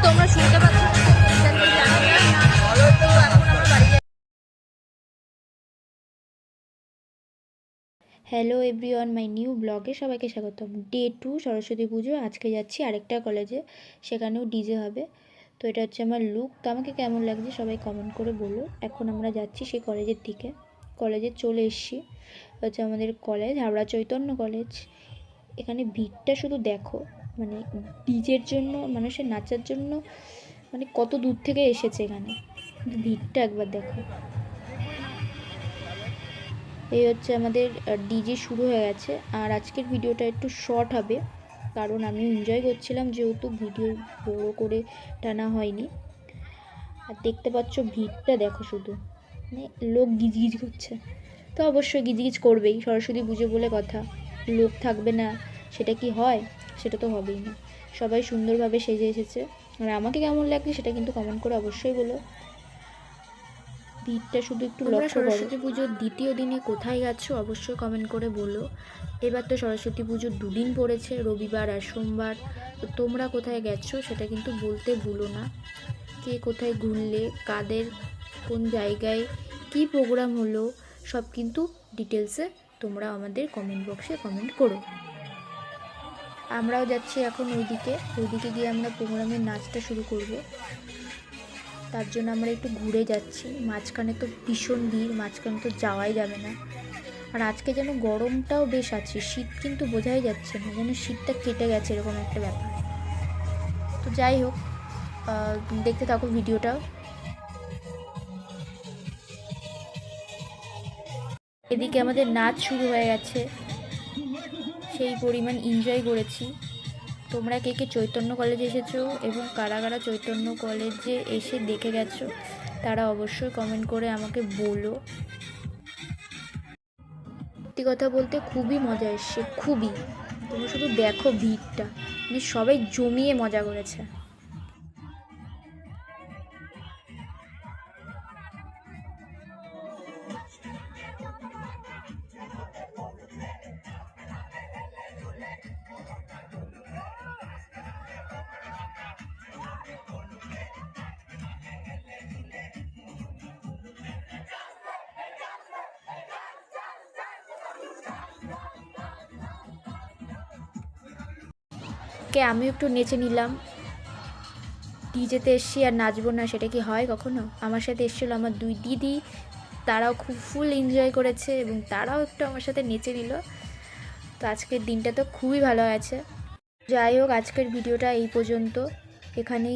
তোমরা শুনতে পাচ্ছ হ্যালো এভরিওয়ান, মাই নিউ ব্লগে সবাইকে স্বাগতম। ডে 2 সরস্বতী পুজো। আজকে যাচ্ছি আরেকটা কলেজে, সেখানেও ডিজে হবে। তো এটা হচ্ছে আমার লুক। তো আমাকে কেমন লাগছে সবাই কমেন্ট করে বলো। এখন আমরা যাচ্ছি সেই কলেজের দিকে। কলেজে চলে এসেছি। হচ্ছে আমাদের কলেজ হাওড়া চৈতন্য কলেজ। এখানে ভিড়টা শুধু দেখো, মানে ডিজের জন্য, মানুষের নাচার জন্য মানে কত দূর থেকে এসেছে এখানে। ভিড়টা একবার দেখো। এই হচ্ছে আমাদের ডিজে শুরু হয়ে গেছে। আর আজকের ভিডিওটা একটু শর্ট হবে, কারণ আমি এনজয় করছিলাম, যেহেতু ভিডিও বড় করে টানা হয়নি। আর দেখতে পাচ্ছ ভিড়টা দেখো শুধু, মানে লোক গিজগিজ করছে। তো অবশ্যই গিজগিজ করবেই, সরস্বতী পুজো বলে কথা। লোক থাকবে না সেটা কি হয়? সেটা তো হবেই না। সবাই সুন্দরভাবে সেজে এসেছে। আর আমাকে কেমন লাগছে সেটা কিন্তু কমেন্ট করে অবশ্যই বলো। ভিড়টা শুধু একটু লক্ষ্য করো। সরস্বতী পুজোর দ্বিতীয় দিনে কোথায় গেছো অবশ্যই কমেন্ট করে বলো। এবার তো সরস্বতী পুজোর দুদিন পড়েছে, রবিবার আর সোমবার। তো তোমরা কোথায় গেছো সেটা কিন্তু বলতে ভুলো না। কে কোথায় ঘুরলে, কাদের কোন জায়গায় কী প্রোগ্রাম হলো, সব কিন্তু ডিটেলসে তোমরা আমাদের কমেন্ট বক্সে কমেন্ট করো। আমরাও যাচ্ছি এখন ওইদিকে গিয়ে আমরা প্রোগ্রামের নাচটা শুরু করব। তার জন্য আমরা একটু ঘুরে যাচ্ছি। মাঝখানে তো ভীষণ ভিড়, মাঝখানে তো যাওয়াই যাবে না। আর আজকে যেন গরমটাও বেশ আছে, শীত কিন্তু বোঝাই যাচ্ছে না, যেন শীতটা কেটে গেছে এরকম একটা ব্যাপার। তো যাই হোক, দেখতে থাকো ভিডিওটা। এদিকে আমাদের নাচ শুরু হয়ে গেছে, সেই পরিমাণ এনজয় করেছি। তোমরা কে কে চৈতন্য কলেজে এসেছো এবং কারা কারা চৈতন্য কলেজে এসে দেখে গেছো তারা অবশ্যই কমেন্ট করে আমাকে বলো। সত্যি কথা বলতে খুবই মজা এসছে, খুবই। তোমরা শুধু দেখো ভিড়টা, মানে সবাই জমিয়ে মজা করেছে। আমিও একটু নেচে নিলাম। ডিজেতে এসছি আর নাচবো না, সেটা কি হয় কখনো? আমার সাথে এসেছিলো আমার দুই দিদি, তারাও খুব ফুল এনজয় করেছে এবং তারাও একটু আমার সাথে নেচে নিল। তো আজকের দিনটা তো খুবই ভালো আছে। যাই হোক, আজকের ভিডিওটা এই পর্যন্ত। এখানেই